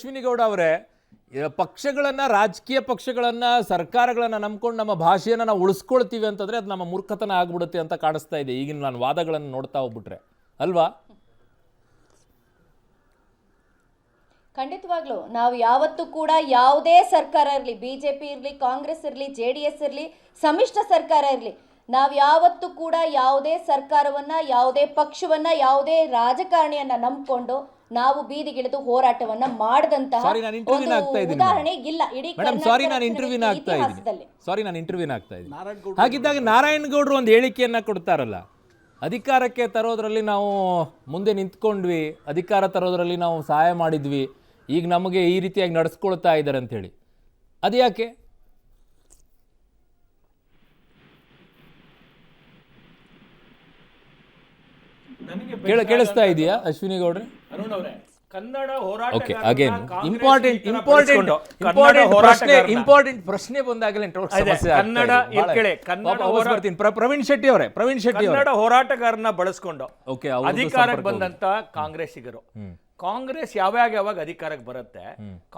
ಅಶ್ವಿನಿ ಗೌಡ ಅವರೇ, ಪಕ್ಷಗಳನ್ನ, ರಾಜಕೀಯ ಪಕ್ಷಗಳನ್ನ, ಸರ್ಕಾರಗಳನ್ನ ನಂಬ್ಕೊಂಡು ನಮ್ಮ ಭಾಷೆಯನ್ನ ನಾವು ಉಳಿಸ್ಕೊಳ್ತೀವಿ ಅಂತಂದ್ರೆ ಅದು ನಮ್ಮ ಮೂರ್ಖತನ ಆಗ್ಬಿಡುತ್ತೆ ಅಂತ ಕಾಣಿಸ್ತಾ ಇದೆ ಈಗಿನ ನಾನು ವಾದಗಳನ್ನು ನೋಡ್ತಾ ಹೋಗ್ಬಿಟ್ರೆ, ಅಲ್ವಾ? ಖಂಡಿತವಾಗ್ಲೂ ನಾವು ಯಾವತ್ತೂ ಕೂಡ ಯಾವುದೇ ಸರ್ಕಾರ ಇರಲಿ, ಬಿಜೆಪಿ ಇರಲಿ, ಕಾಂಗ್ರೆಸ್ ಇರಲಿ, JDS ಇರಲಿ, ಸಮ್ಮಿಶ್ರ ಸರ್ಕಾರ ಇರಲಿ, ನಾವು ಯಾವತ್ತೂ ಕೂಡ ಯಾವುದೇ ಸರ್ಕಾರವನ್ನ, ಯಾವುದೇ ಪಕ್ಷವನ್ನ, ಯಾವುದೇ ರಾಜಕಾರಣಿಯನ್ನ ನಂಬಿಕೊಂಡು ನಾವು ಬೀದಿಗಿಳಿದು ಹೋರಾಟವನ್ನ ಮಾಡದಂತಹ ಉದಾಹರಣೆ ಇಲ್ಲ ಇಡೀ ಇಂಟರ್ವ್ಯೂನ ಆಗ್ತಾ ಇದ್ದೀನಿ. ಹಾಗಿದ್ದಾಗ ನಾರಾಯಣಗೌಡರು ಒಂದು ಹೇಳಿಕೆಯನ್ನ ಕೊಡ್ತಾರಲ್ಲ, ಅಧಿಕಾರಕ್ಕೆ ತರೋದ್ರಲ್ಲಿ ನಾವು ಮುಂದೆ ನಿಂತ್ಕೊಂಡ್ವಿ, ಅಧಿಕಾರ ತರೋದ್ರಲ್ಲಿ ನಾವು ಸಹಾಯ ಮಾಡಿದ್ವಿ, ಈಗ ನಮಗೆ ಈ ರೀತಿಯಾಗಿ ನಡೆಸ್ಕೊಳ್ತಾ ಇದ್ದಾರೆ ಅಂತ ಹೇಳಿ, ಅದು ಯಾಕೆ? ಕೇಳಿಸ್ತಾ ಇದೆಯಾ ಅಶ್ವಿನಿ ಗೌಡ್ರೆ? ಕನ್ನಡ ಹೋರಾಟ ಇಂಪಾರ್ಟೆಂಟ್ ಪ್ರಶ್ನೆ ಬಂದಾಗಲೇ ಪ್ರವೀಣ್ ಶೆಟ್ಟಿ ಅವರೇ, ಕನ್ನಡ ಹೋರಾಟಗಾರನ ಬಳಸ್ಕೊಂಡು ಅಧಿಕಾರಕ್ಕೆ ಬಂದಂತ ಕಾಂಗ್ರೆಸ್ಸಿಗರು, ಕಾಂಗ್ರೆಸ್ ಯಾವಾಗ ಅಧಿಕಾರಕ್ಕೆ ಬರುತ್ತೆ,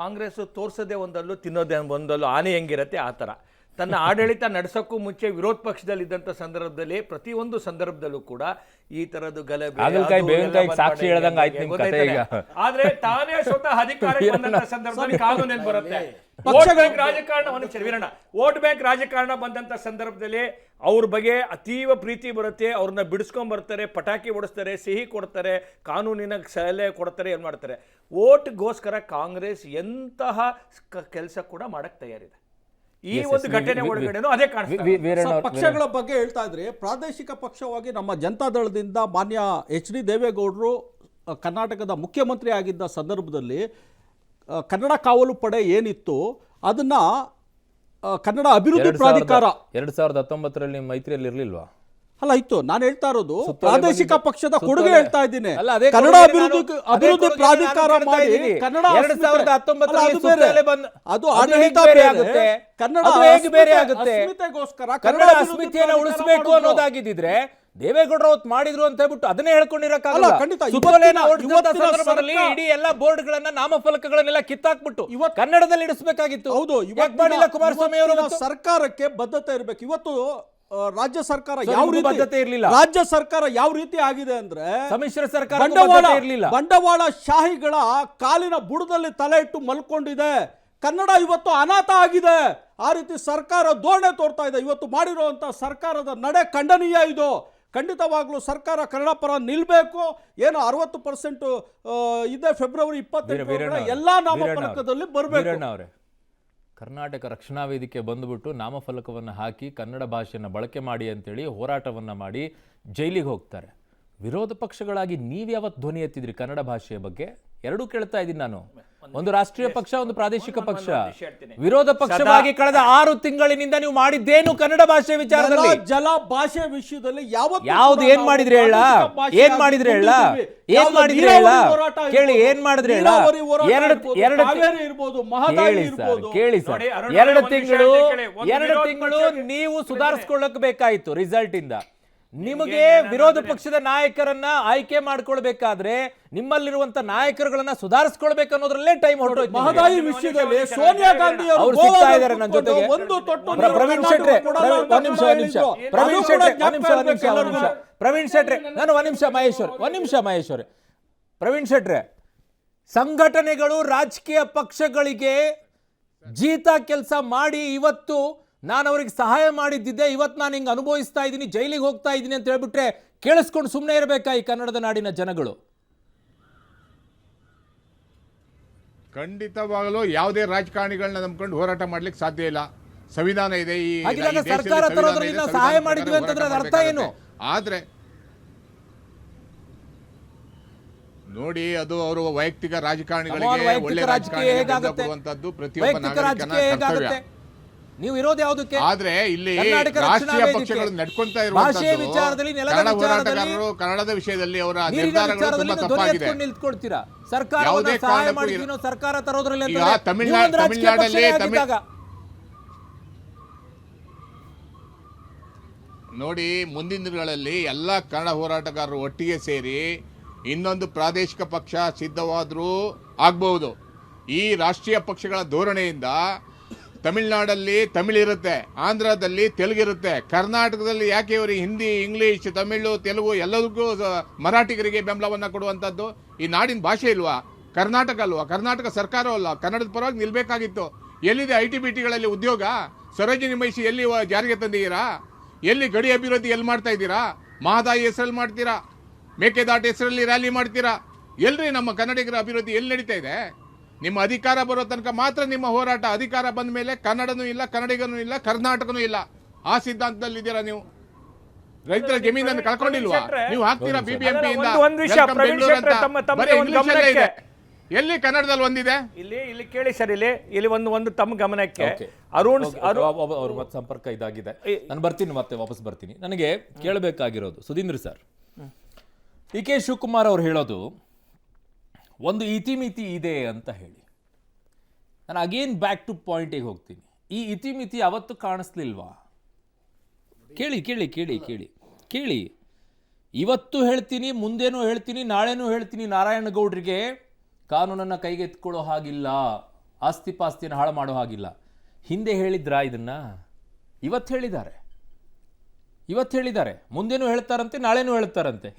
ಕಾಂಗ್ರೆಸ್ ತೋರ್ಸೋದೇ ಒಂದಲ್ಲೂ ತಿನ್ನೋದೇ ಒಂದಲ್ಲೂ ಆನೆ ಹೆಂಗಿರತ್ತೆ ಆ ತರ ತನ್ನ ಆಡಳಿತ ನಡೆಸೋಕ್ಕೂ ಮುಂಚೆ ವಿರೋಧ ಪಕ್ಷದಲ್ಲಿದ್ದಂಥ ಸಂದರ್ಭದಲ್ಲಿ ಪ್ರತಿಯೊಂದು ಸಂದರ್ಭದಲ್ಲೂ ಕೂಡ ಈ ತರದ್ದು ಗಲಭೆ, ಆದ್ರೆ ತಾನೇ ಸ್ವತಃ ಅಧಿಕಾರಕ್ಕೆ ಬಂದಂತ ಸಂದರ್ಭದಲ್ಲಿ ಕಾನೂನು ಬರುತ್ತೆ. ವೋಟ್ ಬ್ಯಾಂಕ್ ರಾಜಕಾರಣ ವೋಟ್ ಬ್ಯಾಂಕ್ ರಾಜಕಾರಣ ಬಂದಂತ ಸಂದರ್ಭದಲ್ಲಿ ಅವ್ರ ಬಗ್ಗೆ ಅತೀವ ಪ್ರೀತಿ ಬರುತ್ತೆ, ಅವ್ರನ್ನ ಬಿಡಿಸ್ಕೊಂಡ್ ಬರ್ತಾರೆ, ಪಟಾಕಿ ಓಡಿಸ್ತಾರೆ, ಸಿಹಿ ಕೊಡ್ತಾರೆ, ಕಾನೂನಿನ ಸಲಹೆ ಕೊಡ್ತಾರೆ, ಏನ್ ಮಾಡ್ತಾರೆ. ವೋಟ್ಗೋಸ್ಕರ ಕಾಂಗ್ರೆಸ್ ಎಂತಹ ಕೆಲಸ ಕೂಡ ಮಾಡಕ್ ತಯಾರಿದೆ. ಈ ಒಂದು ಘಟನೆ ಒಳಗಡೆನೂ ಅದೇ ಕಾಣಿಸ್ತದೆ. ಪಕ್ಷಗಳ ಬಗ್ಗೆ ಹೇಳ್ತಾ ಇದ್ರೆ, ಪ್ರಾದೇಶಿಕ ಪಕ್ಷವಾಗಿ ನಮ್ಮ ಜನತಾದಳದಿಂದ ಮಾನ್ಯ HD ದೇವೇಗೌಡರು ಕರ್ನಾಟಕದ ಮುಖ್ಯಮಂತ್ರಿ ಆಗಿದ್ದ ಸಂದರ್ಭದಲ್ಲಿ ಕನ್ನಡ ಕಾವಲು ಪಡೆ ಏನಿತ್ತು ಅದನ್ನ ಕನ್ನಡ ಅಭಿವೃದ್ಧಿ ಪ್ರಾಧಿಕಾರ 2019ರಲ್ಲಿ ಮೈತ್ರಿಯಲ್ಲಿ ಇರ್ಲಿಲ್ವಾ? ಅಲ್ಲ, ಇತ್ತು. ನಾನು ಹೇಳ್ತಾ ಇರೋದು ಪ್ರಾದೇಶಿಕ ಪಕ್ಷದ ಕೊಡುಗೆ ಹೇಳ್ತಾ ಇದ್ದೀನಿ. ಕನ್ನಡ ಅಭಿವೃದ್ಧಿ ಪ್ರಾಧಿಕಾರ ಮಾಡಿ ಕನ್ನಡ ಅದು ಆಡಳಿತ ಬೇರೆ ಆಗುತ್ತೆ, ಕನ್ನಡ ಅಸ್ಮಿತೆಗೋಸ್ಕರ ಕನ್ನಡ ಅಸ್ಮಿತೆಯನ್ನು ಉಳಿಸಬೇಕು ಅನ್ನೋದಾಗಿದ್ದಿದ್ರೆ ದೇವೇಗೌಡರು ಅವತ್ತು ಮಾಡಿದ್ರು ಅಂತ ಹೇಳ್ಬಿಟ್ಟು ಅದನ್ನೇ ಹೇಳ್ಕೊಂಡಿರಕ್ಕಾಗಲ್ಲ. ಇಡೀ ಎಲ್ಲಾ ಬೋರ್ಡ್ಗಳನ್ನ, ನಾಮಫಲಕಗಳನ್ನೆಲ್ಲ ಕಿತ್ತಾಕ್ಬಿಟ್ಟು ಕನ್ನಡದಲ್ಲಿ ಇಡಿಸಬೇಕಾಗಿತ್ತು. ಹೌದು, ಕುಮಾರಸ್ವಾಮಿ ಅವರ ಸರ್ಕಾರಕ್ಕೆ ಬದ್ಧತೆ ಇರಬೇಕು. ಇವತ್ತು ರಾಜ್ಯ ಸರ್ಕಾರ ಯಾವ ರೀತಿ ಬದ್ಧತೆ ಇರಲಿಲ್ಲ, ರಾಜ್ಯ ಸರ್ಕಾರ ಯಾವ ರೀತಿ ಆಗಿದೆ ಅಂದ್ರೆ ಸಮ್ಮಿಶ್ರ ಸರ್ಕಾರ ಬಂಡವಾಳ ಶಾಹಿಗಳ ಕಾಲಿನ ಬುಡದಲ್ಲಿ ತಲೆ ಇಟ್ಟು ಮಲ್ಕೊಂಡಿದೆ. ಕನ್ನಡ ಇವತ್ತು ಅನಾಥ ಆಗಿದೆ. ಆ ರೀತಿ ಸರ್ಕಾರ ಧೋರಣೆ ತೋರ್ತಾ ಇದೆ. ಇವತ್ತು ಮಾಡಿರುವಂತ ಸರ್ಕಾರದ ನಡೆ ಖಂಡನೀಯ. ಇದು ಖಂಡಿತವಾಗ್ಲೂ ಸರ್ಕಾರ ಕನ್ನಡ ಪರ ನಿಲ್ಬೇಕು. ಏನು 60% ಇದೆ, ಫೆಬ್ರವರಿ 28 ಎಲ್ಲಾ ನಾಮಫಲಕದಲ್ಲಿ ಬರಬೇಕು. ಕರ್ನಾಟಕ ರಕ್ಷಣಾ ವೇದಿಕೆ ಬಂದುಬಿಟ್ಟು ನಾಮಫಲಕವನ್ನು ಹಾಕಿ ಕನ್ನಡ ಭಾಷೆಯನ್ನು ಬಳಕೆ ಮಾಡಿ ಅಂತೇಳಿ ಹೋರಾಟವನ್ನು ಮಾಡಿ ಜೈಲಿಗೆ ಹೋಗ್ತಾರೆ. ವಿರೋಧ ಪಕ್ಷಗಳಾಗಿ ನೀವ್ಯಾವತ್ತು ಧ್ವನಿ ಎತ್ತಿದ್ರಿ ಕನ್ನಡ ಭಾಷೆಯ ಬಗ್ಗೆ? ಎರಡೂ ಕೇಳ್ತಾ ಇದ್ದೀನಿ ನಾನು. ಒಂದು ರಾಷ್ಟ್ರೀಯ ಪಕ್ಷ, ಒಂದು ಪ್ರಾದೇಶಿಕ ಪಕ್ಷ. ವಿರೋಧ ಪಕ್ಷವಾಗಿ ಕಳೆದ 6 ತಿಂಗಳಿನಿಂದ ನೀವು ಮಾಡಿದ್ದೇನು ಕನ್ನಡ ಭಾಷೆ ವಿಚಾರದಲ್ಲಿ? ಜಲ ಭಾಷೆ ವಿಷಯದಲ್ಲಿ ಯಾವ್ದು ಏನ್ ಮಾಡಿದ್ರಿ ಹೇಳ? ಏನ್ ಮಾಡಿದ್ರಿ ಹೇಳ? ಏನ್ ಮಾಡಿದ್ರಿ ಹೇಳ? ಕೇಳಿ, ಏನ್ ಮಾಡಿದ್ರಿ ಹೇಳ? ಕೇಳಿ ಸರ್, 2 ತಿಂಗಳು ನೀವು ಸುಧಾರಿಸ್ಕೊಳ್ಳಕ್ ಬೇಕಾಯ್ತು. ರಿಸಲ್ಟ್ ಇಂದ ನಿಮಗೆ ವಿರೋಧ ಪಕ್ಷದ ನಾಯಕರನ್ನ ಆಯ್ಕೆ ಮಾಡ್ಕೊಳ್ಬೇಕಾದ್ರೆ ನಿಮ್ಮಲ್ಲಿರುವಂತ ನಾಯಕರುಗಳನ್ನ ಸುಧಾರಿಸ್ಕೊಳ್ಬೇಕು ಅನ್ನೋದ್ರಲ್ಲೇ ಟೈಮ್ ಹೊರಟೋಯ್ತು. ಮಹದಾಯಿ ವಿಷಯದಲ್ಲಿ ಸೋನಿಯಾ ಗಾಂಧಿ ಅವರು ಸಿಗ್ತಾ ಇದ್ದಾರೆ ನನ್ನ ಜೊತೆಗೆ. ಪ್ರವೀಣ್ ಶೆಟ್ರೆ, ಮಹೇಶ್ವರ್, ಪ್ರವೀಣ್ ಶೆಟ್ರೆ, ಸಂಘಟನೆಗಳು ರಾಜಕೀಯ ಪಕ್ಷಗಳಿಗೆ ಜೀತ ಕೆಲಸ ಮಾಡಿ ಇವತ್ತು ನಾನು ಅವ್ರಿಗೆ ಸಹಾಯ ಮಾಡಿದ್ದಿದ್ದೆ, ಇವತ್ತು ನಾನು ಹಿಂಗೆ ಅನುಭವಿಸ್ತಾ ಇದ್ದೀನಿ, ಜೈಲಿಗೆ ಹೋಗ್ತಾ ಇದ್ದೀನಿ ಅಂತ ಹೇಳ್ಬಿಟ್ರೆ ಕೇಳಿಸ್ಕೊಂಡು ಸುಮ್ಮನೆ ಇರಬೇಕಾ ಈ ಕನ್ನಡದ ನಾಡಿನ ಜನಗಳು? ಖಂಡಿತವಾಗಲೂ ಯಾವುದೇ ರಾಜಕಾರಣಿಗಳನ್ನ ನಂಬ್ಕೊಂಡು ಹೋರಾಟ ಮಾಡ್ಲಿಕ್ಕೆ ಸಾಧ್ಯ ಇಲ್ಲ. ಸಂವಿಧಾನ ಇದೆ. ಈ ಸರ್ಕಾರ ತರೋದ್ರಲ್ಲಿ ನಾವು ಸಹಾಯ ಮಾಡಿದ್ವಿ ಅಂತಂದ್ರೆ ಅದರ ಅರ್ಥ ಏನು? ಆದ್ರೆ ನೋಡಿ, ಅದು ಅವರು ವೈಯಕ್ತಿಕ ರಾಜಕಾರಣಿಗಳಿಗೆ ಒಳ್ಳೆ ರಾಜಕಾರಣಿಗಳು ಪ್ರತಿಯೊಬ್ಬ ನಾಗರಿಕನ ನೀವು ಇರೋದು ಯಾವುದಕ್ಕೆ? ಆದ್ರೆ ಇಲ್ಲಿ ರಾಷ್ಟ್ರೀಯ ಪಕ್ಷಗಳು ನಡ್ಕೊಂತಾ ಇರುವಂತದ್ದು ಹೋರಾಟಗಾರರು ಕನ್ನಡದ ವಿಷಯದಲ್ಲಿ ಅವರ ನಿರ್ಧಾರಗಳು ತುಂಬಾ ತಪ್ಪಾಗಿದೆ. ನಿಲ್ತ್ಕೊಳ್ತೀರಾ? ಸರ್ಕಾರ ಸಹಾಯ ಮಾಡಿದ್ವಿ, ಸರ್ಕಾರ ತರೋದ್ರಲ್ಲಿ ತಮಿಳುನಾಡಲ್ಲಿ ನೋಡಿ, ಮುಂದಿನ ದಿನಗಳಲ್ಲಿ ಎಲ್ಲ ಕನ್ನಡ ಹೋರಾಟಗಾರರು ಒಟ್ಟಿಗೆ ಸೇರಿ ಇನ್ನೊಂದು ಪ್ರಾದೇಶಿಕ ಪಕ್ಷ ಸಿದ್ಧವಾದ್ರೂ ಆಗ್ಬಹುದು. ಈ ರಾಷ್ಟ್ರೀಯ ಪಕ್ಷಗಳ ಧೋರಣೆಯಿಂದ ತಮಿಳುನಾಡಲ್ಲಿ ತಮಿಳಿರುತ್ತೆ, ಆಂಧ್ರದಲ್ಲಿ ತೆಲುಗಿರುತ್ತೆ, ಕರ್ನಾಟಕದಲ್ಲಿ ಯಾಕೆ ಇವರು ಹಿಂದಿ, ಇಂಗ್ಲಿಷ್, ತಮಿಳು, ತೆಲುಗು ಎಲ್ಲದಕ್ಕೂ ಮರಾಠಿಗರಿಗೆ ಬೆಂಬಲವನ್ನು ಕೊಡುವಂಥದ್ದು? ಈ ನಾಡಿನ ಭಾಷೆ ಇಲ್ವಾ? ಕರ್ನಾಟಕ ಅಲ್ವಾ? ಕರ್ನಾಟಕ ಸರ್ಕಾರ ಅಲ್ಲ ಕನ್ನಡದ ಪರವಾಗಿ ನಿಲ್ಬೇಕಾಗಿತ್ತು. ಎಲ್ಲಿದೆ ITBTಗಳಲ್ಲಿ ಉದ್ಯೋಗ? ಸರೋಜಿನಿ ಮಹಿಷಿ ಎಲ್ಲಿ ಜಾರಿಗೆ ತಂದಿದ್ದೀರಾ? ಎಲ್ಲಿ ಗಡಿ ಅಭಿವೃದ್ಧಿ ಎಲ್ಲಿ ಮಾಡ್ತಾ ಇದ್ದೀರಾ? ಮಹದಾಯಿ ಹೆಸರಲ್ಲಿ ಮಾಡ್ತೀರಾ? ಮೇಕೆದಾಟು ಹೆಸರಲ್ಲಿ ರ್ಯಾಲಿ ಮಾಡ್ತೀರಾ? ಎಲ್ರಿ ನಮ್ಮ ಕನ್ನಡಿಗರ ಅಭಿವೃದ್ಧಿ ಎಲ್ಲಿ ನಡೀತಾ ಇದೆ? ನಿಮ್ಮ ಅಧಿಕಾರ ಬರೋ ತನಕ ಮಾತ್ರ ನಿಮ್ಮ ಹೋರಾಟ. ಅಧಿಕಾರ ಬಂದ ಮೇಲೆ ಕನ್ನಡನೂ ಇಲ್ಲ, ಕನ್ನಡಿಗನೂ ಇಲ್ಲ, ಕರ್ನಾಟಕನೂ ಇಲ್ಲ. ಆ ಸಿದ್ಧಾಂತದಲ್ಲಿ ಇದ್ದೀರಾ ನೀವು. ರೈತರ ಜಮೀನನ್ನು ಕಳ್ಕೊಂಡಿಲ್ವಾ? ನೀವು ಹಾಕ್ತೀರಾ BBMP ಇಂದ ಒಂದು ವಿಷಯ, ಪ್ರವೀಣ್ ಶೆಟ್ರೆ, ತಮ್ಮ ಒಂದು ಗಮನಕ್ಕೆ. ಎಲ್ಲಿ ಕನ್ನಡದಲ್ಲಿ ಒಂದಿದೆ? ಇಲ್ಲಿ ಕೇಳಿ ಸರ್, ಇಲ್ಲಿ ಒಂದು ತಮ್ಮ ಗಮನಕ್ಕೆ Okay. ಅರುಣ್ ಅವ್ರ ಮತ್ತೆ ಸಂಪರ್ಕ ಇದಾಗಿದೆ. ನಾನು ಬರ್ತೀನಿ, ಮತ್ತೆ ವಾಪಸ್ ಬರ್ತೀನಿ. ನನಗೆ ಕೇಳಬೇಕಾಗಿರೋದು ಸುಧೀಂದ್ರ ಸರ್, DK ಶಿವಕುಮಾರ್ ಅವ್ರು ಹೇಳೋದು ಒಂದು ಇತಿಮಿತಿ ಇದೆ ಅಂತ ಹೇಳಿ. ನಾನು ಅಗೇನ್ ಬ್ಯಾಕ್ ಟು ಪಾಯಿಂಟಿಗೆ ಹೋಗ್ತೀನಿ. ಈ ಇತಿಮಿತಿ ಅವತ್ತು ಕಾಣಿಸ್ಲಿಲ್ವಾ? ಕೇಳಿ ಕೇಳಿ ಕೇಳಿ ಕೇಳಿ ಕೇಳಿ ಇವತ್ತು ಹೇಳ್ತೀನಿ, ಮುಂದೇನೂ ಹೇಳ್ತೀನಿ, ನಾಳೆನೂ ಹೇಳ್ತೀನಿ, ನಾರಾಯಣಗೌಡರಿಗೆ ಕಾನೂನನ್ನು ಕೈಗೆತ್ಕೊಳ್ಳೋ ಹಾಗಿಲ್ಲ, ಆಸ್ತಿ ಪಾಸ್ತಿಯನ್ನು ಹಾಳು ಮಾಡೋ ಹಾಗಿಲ್ಲ. ಹಿಂದೆ ಹೇಳಿದ್ರಾ ಇದನ್ನ? ಇವತ್ತು ಹೇಳಿದ್ದಾರೆ, ಮುಂದೇನೂ ಹೇಳ್ತಾರಂತೆ, ನಾಳೆನೂ ಹೇಳ್ತಾರಂತೆ.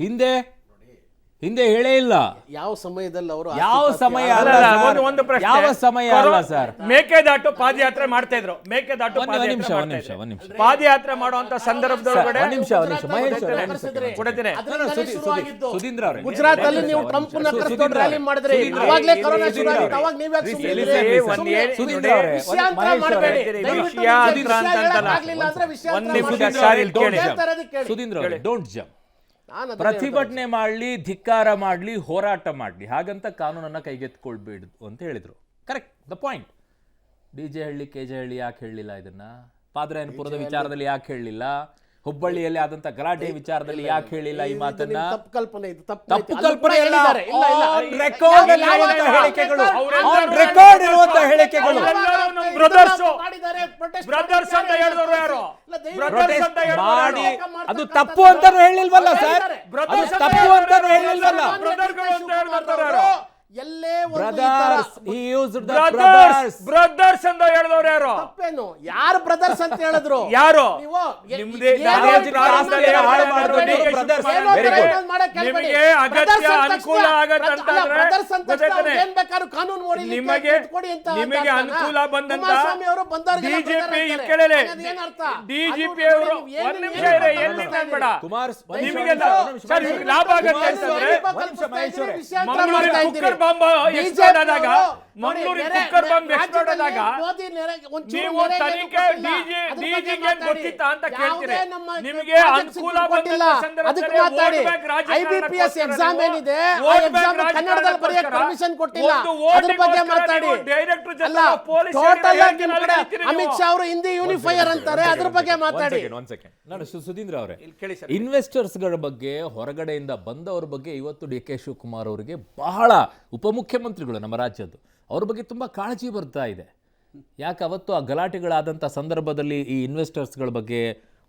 ಹಿಂದೆ ಹೇಳೇ ಇಲ್ಲ. ಯಾವ ಸಮಯದಲ್ಲಿ ಅವರು ಯಾವ ಸಮಯ ಅಲ್ಲ ಸರ್. ಒಂದು ಪ್ರಶ್ನೆ. ಯಾವ ಸಮಯ ಅಲ್ಲ ಸರ್. ಮೇಕೆದಾಟು ಪಾದಯಾತ್ರೆ ಮಾಡ್ತಾ ಇದ್ರು. ಮೇಕೆದಾಟು ಒಂದ್ ನಿಮಿಷ. ಪಾದಯಾತ್ರೆ ಮಾಡುವಂತ ಸಂದರ್ಭದೊಳಗಡೆ ಒಂದ್ ನಿಮಿಷ ಮಹೇಶ್ ಕೊಡ್ತೀನಿ. ಸುಧೀಂದ್ರ ಅವರೇ, ಗುಜರಾತ್ ಅಲ್ಲಿ ನೀವು ಟ್ರಂಪ್ ನ ಕರೆಸ್ಕೊಂಡು ರ್ಯಾಲಿ ಮಾಡಿದ್ರಿ. ಅವಾಗ್ಲೇ ಕೊರೋನಾ ಶುರು ಆಗಿತ್ತು. ಅವಾಗ ನೀವ್ ಯಾಕೆ ಸುಧೀಂದ್ರ ಅವರೇ, ವಿಷಯಾಂತರ ಮಾಡಬೇಡಿ. ಸುಧೀಂದ್ರ ಅವರೇ, ಡೋಂಟ್ ಜಂಪ್. ಪ್ರತಿಭಟನೆ ಮಾಡಲಿ, ಧಿಕ್ಕಾರ ಮಾಡಲಿ, ಹೋರಾಟ ಮಾಡಲಿ, ಹಾಗಂತ ಕಾನೂನನ್ನ ಕೈಗೆತ್ಕೊಳ್ಬೇಡಿ ಅಂತ ಹೇಳಿದ್ರು. Correct, the point. DJ ಹಳ್ಳಿ, KJ ಹಳ್ಳಿ ಯಾಕೆ ಹೇಳಲಿಲ್ಲ ಇದನ್ನ? ಪಾದರಾಯನಪುರದ ವಿಚಾರದಲ್ಲಿ ಯಾಕೆ ಹೇಳಲಿಲ್ಲ? ಹುಬ್ಬಳ್ಳಿಯಲ್ಲಿ ಆದಂತ ಗಲಾಟೆ ವಿಚಾರದಲ್ಲಿ ಯಾಕೆ ಹೇಳಿಲ್ಲ ಈ ಮಾತನ್ನ? ತಪ್ಪು ಕಲ್ಪನೆ ಇದು. ತಪ್ಪು ಕಲ್ಪನೆ ಇಲ್ಲ. ರೆಕಾರ್ಡ್ ಇರುವಂತ ಹೇಳಿಕೆಗಳು. ಬ್ರದರ್ಸ್ ಅಂತ ಹೇಳಿದವರು ಯಾರು? ಮಾಡಿ ಅದು ತಪ್ಪು ಅಂತಾನು ಹೇಳಿಲ್ವಲ್ಲ ಸರ್? ತಪ್ಪು ಅಂತಾನು ಹೇಳಿಲ್ವಲ್ಲ? ಎಲ್ಲೇ ಬ್ರದರ್ಸ್ ಅಂತ ಹೇಳಿದವರು ಯಾರು? ತಪ್ಪೇನು? ಯಾರು ಬ್ರದರ್ಸ್ ಅಂತ ಹೇಳಿದ್ರು? ಯಾರು? ನಿಮಗೆ ಅಗತ್ಯ ಅನುಕೂಲ ಏನ್ ಬೇಕಾದ್ರೂ ಕಾನೂನು ಓಡಿ ನಿಮಗೆ ಅನುಕೂಲ ಬಂದಂತ ಬಿಜೆಪಿ ಡಿಜಿಪಿ ಅವರು ಒಂದ್ ನಿಮಿಷ ಎಲ್ಲಿ ಬೇಡ ನಿಮಗೆ ಲಾಭ ಆಗತ್ತೆ ಅಂತಂದ್ರೆ ಮಂಗಳೂರಿಗೆ ಕುಕ್ಕರ್ ಬಾಂಬ್ ಎಕ್ಸ್ಪ್ಲೋಡ್ ಆದಾಗ ನೀವು ತನಿಖೆ ಡಿಜಿಗೆ ಗೊತ್ತಿತ್ತ ಅಂತ ಕೇಳ್ತೀರಿ. ನಿಮಗೆ ಅನುಕೂಲ ಬಂದಿಲ್ಲ ಅದಕ್ಕೆ ಮಾತಾಡಿ. IBPS ಎಕ್ಸಾಮ್ ಏನಿದೆ ಆ ಎಕ್ಸಾಮ್ ಕನ್ನಡದಲ್ಲಿ ಬರೆಯಕ್ಕೆ ಪರ್ಮಿಷನ್ ಕೊಟ್ಟಿಲ್ಲ, ಅದ್ರ ಬಗ್ಗೆ ಮಾತಾಡಿ. ಅಲ್ಲ, ಟೋಟಲ್ ಆಗಿ ನಿಮ್ ಕಡೆ ಅಮಿತ್ ಶಾ ಅವರು ಹಿಂದಿ ಯೂನಿಫೈಯರ್ ಅಂತಾರೆ, ಅದ್ರ ಬಗ್ಗೆ ಮಾತಾಡಿ. ನಾನು ಸುಧೀಂದ್ರ ಅವರೇ, ಇನ್ವೆಸ್ಟರ್ಸ್ ಗಳ ಬಗ್ಗೆ, ಹೊರಗಡೆಯಿಂದ ಬಂದವರ ಬಗ್ಗೆ ಇವತ್ತು DK ಶಿವಕುಮಾರ್ ಅವರಿಗೆ ಬಹಳ, ಉಪಮುಖ್ಯಮಂತ್ರಿಗಳು ನಮ್ಮ ರಾಜ್ಯದ್ದು, ಅವ್ರ ಬಗ್ಗೆ ತುಂಬಾ ಕಾಳಜಿ ಬರ್ತಾ ಇದೆ. ಯಾಕೆ ಅವತ್ತು ಆ ಗಲಾಟೆಗಳಾದಂಥ ಸಂದರ್ಭದಲ್ಲಿ ಈ ಇನ್ವೆಸ್ಟರ್ಸ್ಗಳ ಬಗ್ಗೆ,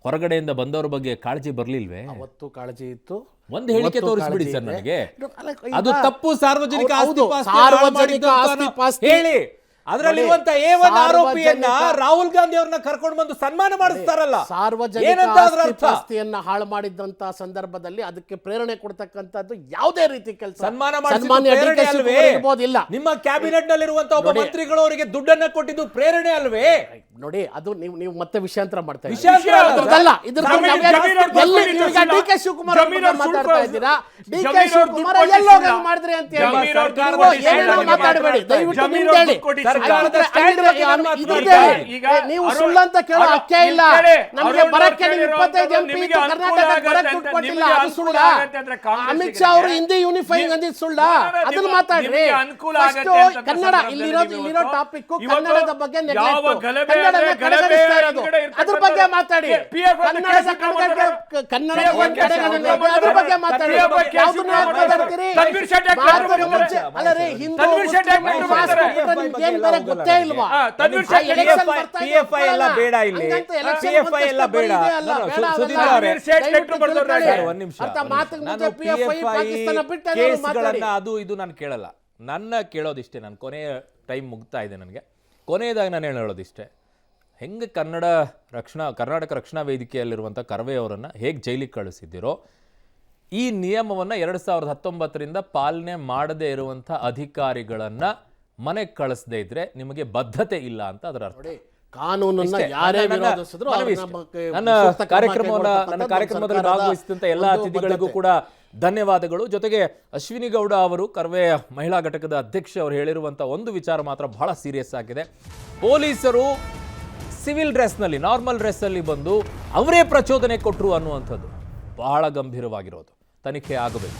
ಹೊರಗಡೆಯಿಂದ ಬಂದವ್ರ ಬಗ್ಗೆ ಕಾಳಜಿ ಬರ್ಲಿಲ್ವೇ? ಅವತ್ತು ಕಾಳಜಿ ಇತ್ತು. ಒಂದು ಹೇಳಿಕೆ ತೋರಿಸ್ಬಿಡಿ ಸರ್ ನನಗೆ. ಅದು ತಪ್ಪು. ಸಾರ್ವಜನಿಕ ಆಸ್ತಿ ಹೇಳಿ. ಅದರಲ್ಲಿರುವಂತ A1 ಆರೋಪಿಯನ್ನ ರಾಹುಲ್ ಗಾಂಧಿ ಅವ್ರನ್ನ ಕರ್ಕೊಂಡು ಬಂದು ಸನ್ಮಾನ ಮಾಡಿಸ್ತಾರಲ್ಲ, ಸಾರ್ವಜನಿಕ ಆಸ್ತಿಯನ್ನ ಹಾಳು ಮಾಡಿದಂತ ಸಂದರ್ಭದಲ್ಲಿ ಅದಕ್ಕೆ ಪ್ರೇರಣೆ ಕೊಡ್ತಕ್ಕಂಥದ್ದು ಯಾವುದೇ ರೀತಿ ಕೆಲಸ ಇರ್ಬೋದಿಲ್ಲ. ನಿಮ್ಮ ಕ್ಯಾಬಿನೆಟ್ ನಲ್ಲಿರುವಂತ ಒಬ್ಬ ಮಂತ್ರಿಗಳು ಅವರಿಗೆ ದುಡ್ಡನ್ನ ಕೊಟ್ಟಿದ್ದು ಪ್ರೇರಣೆ ಅಲ್ವೇ? ನೋಡಿ, ಅದು ನೀವು ಮತ್ತೆ ವಿಷಯಾಂತರ ಮಾಡ್ತಾ DK ಶಿವಕುಮಾರ್ ಮಾತಾಡ್ತಾ ಇದ್ದೀರಾ. DK ಶಿವಕುಮಾರ್ ಎಲ್ಲೋ ಮಾಡಿದ್ರಿ ಅಂತ ಹೇಳಿ ಮಾತಾಡಬೇಡಿ ದಯವಿಟ್ಟು. ನೀವು ಸುಳ್ಳಂತ ಕೇಳೋ ಹಕ್ಕೇ ಇಲ್ಲ. ನಮಗೆ ಬರಕ್ಕೆ 25 MP ಕರ್ನಾಟಕ ಬರಕ್ಕೆ ದುಡ್ಡು ಕೊಟ್ಟಿಲ್ಲ, ಅದು ಸುಳ್ಳ. ಅಮಿತ್ ಶಾ ಅವರು ಹಿಂದಿ ಯೂನಿಫೈಯಿಂಗ್ ಅಂದಿದ್ದು ಸುಳ್ಳ, ಅದನ್ನ ಮಾತಾಡ್ರಿ. ಕನ್ನಡ ಇಲ್ಲಿರೋ ಟಾಪಿಕ್ ಕನ್ನಡದ ಬಗ್ಗೆ ಕನ್ನಡದ ಕಡೆಗಣಿಸ್ತಾ ಇರೋದು, ಅದ್ರ ಬಗ್ಗೆ ಮಾತಾಡಿ. ಕನ್ನಡ ಅದ್ರ ಬಗ್ಗೆ ಮಾತಾಡಿ. ಅಲ್ಲ ರೀ, ಹಿಂದೂ ಏನ್ ಬೇರೆ ಗೊತ್ತೇ ಇಲ್ವಾ? PFI ಎಲ್ಲ ಬೇಡ ಇಲ್ಲಿ, PFI ಎಲ್ಲ ಬೇಡ. ಸುಧೀಂದ್ರ ಅವರೇ, ಒಂದ್ ನಿಮಿಷ. ನಾನು PFI ಕೇಸ್ಗಳನ್ನ ಅದು ಇದು ನಾನು ಕೇಳಲ್ಲ. ನನ್ನ ಕೇಳೋದಿಷ್ಟೇ, ನಾನು ಕೊನೆಯ ಟೈಮ್ ಮುಗ್ತಾ ಇದೆ ನನಗೆ. ಕೊನೆಯದಾಗಿ ನಾನು ಹೇಳೋದಿಷ್ಟೇ, ಹೆಂಗೆ ಕರ್ನಾಟಕ ರಕ್ಷಣಾ ವೇದಿಕೆಯಲ್ಲಿರುವಂಥ ಕರ್ವೆ ಅವರನ್ನು ಹೇಗೆ ಜೈಲಿಗೆ ಕಳಿಸಿದ್ದೀರೋ, ಈ ನಿಯಮವನ್ನು 2019ರಿಂದ ಪಾಲನೆ ಮಾಡದೇ ಇರುವಂಥ ಅಧಿಕಾರಿಗಳನ್ನು ಮನೆಗೆ ಕಳಿಸದೇ ಇದ್ರೆ ನಿಮಗೆ ಬದ್ಧತೆ ಇಲ್ಲ ಅಂತ ಅದರ ಅರ್ಥ. ಕಾನೂನನ್ನ ಇಷ್ಟೇ. ಯಾರೇ ನನ್ನ ವಿರೋಧಿಸಿದ್ರು ಮನವಿ ಅವ್ರನ್ನ ಇಷ್ಟೇ. ಬಗ್ಗೆ ನನ್ನ ಸೂಕ್ತ ಕ್ರಮ ಕಾರ್ಯಕ್ರಮದಲ್ಲಿ ಕೈಗೊಳ್ತಕ್ಕಂಥ ಭಾಗವಹಿಸಿದಂಥ ಎಲ್ಲ ಸರ್ಕಾರದ ಅತಿಥಿಗಳಿಗೂ ಒಂದು ಕೂಡ ಧನ್ಯವಾದಗಳು. ಜೊತೆಗೆ ಅಶ್ವಿನಿ ಗೌಡ ಅವರು, ಕರ್ವೆ ಮಹಿಳಾ ಘಟಕದ ಅಧ್ಯಕ್ಷ, ಅವರು ಹೇಳಿರುವಂಥ ಒಂದು ವಿಚಾರ ಮಾತ್ರ ಬಹಳ ಸೀರಿಯಸ್ ಆಗಿದೆ. ಪೊಲೀಸರು ಸಿವಿಲ್ ಡ್ರೆಸ್ನಲ್ಲಿ, ನಾರ್ಮಲ್ ಡ್ರೆಸ್ಸಲ್ಲಿ ಬಂದು ಅವರೇ ಪ್ರಚೋದನೆ ಕೊಟ್ಟರು ಅನ್ನುವಂಥದ್ದು ಬಹಳ ಗಂಭೀರವಾಗಿರೋದು. ತನಿಖೆ ಆಗಬೇಕು.